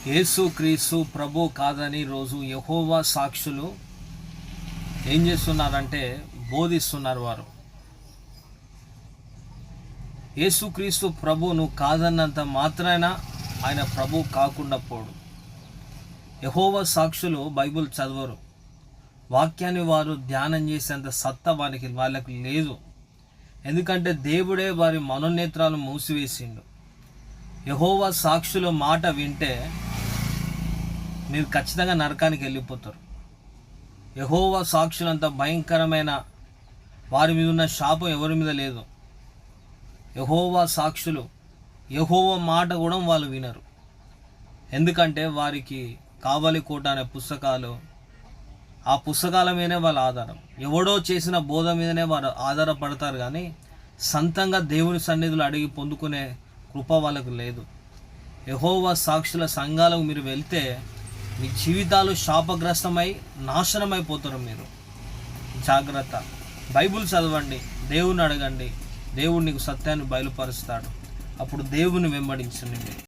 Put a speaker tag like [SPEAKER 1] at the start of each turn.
[SPEAKER 1] యేసుక్రీస్తు ప్రభు కాదని రోజు యెహోవా సాక్షులు ఏం చేస్తున్నారంటే బోధిస్తున్నారు. వారు యేసుక్రీస్తు ప్రభువును కాదన్నంత మాత్రాన ఆయన ప్రభు కాకుండా పోడు. యెహోవా సాక్షులు బైబిల్ చదవరు, వాక్యాన్ని వారు ధ్యానం చేసేంత సత్తా వాళ్ళకి లేదు. ఎందుకంటే దేవుడే వారి మనోనేత్రాలు మూసివేసిండు. యెహోవా సాక్షుల మాట వింటే మీరు ఖచ్చితంగా నరకానికి వెళ్ళిపోతారు. యెహోవా సాక్షులంత భయంకరమైన వారి మీద ఉన్న శాపం ఎవరి మీద లేదు. యెహోవా సాక్షులు యెహోవా మాట కూడా వాళ్ళు వినరు. ఎందుకంటే వారికి కావలి కోట అనే పుస్తకాలు, ఆ పుస్తకాల మీదనే వాళ్ళ ఆధారం. ఎవడో చేసిన బోధ మీదనే వారు ఆధారపడతారు, కానీ సొంతంగా దేవుని సన్నిధులు అడిగి పొందుకునే కృప వాళ్ళకు లేదు. యెహోవా సాక్షుల సంఘాలకు మీరు వెళ్తే మీ జీవితాలు శాపగ్రస్తమై నాశనమైపోతారు. మీరు జాగ్రత్త. బైబిల్ చదవండి, దేవుని అడగండి, దేవుడు నీకు సత్యాన్ని బయలుపరుస్తాడు. అప్పుడు దేవుని వెంబడించండి.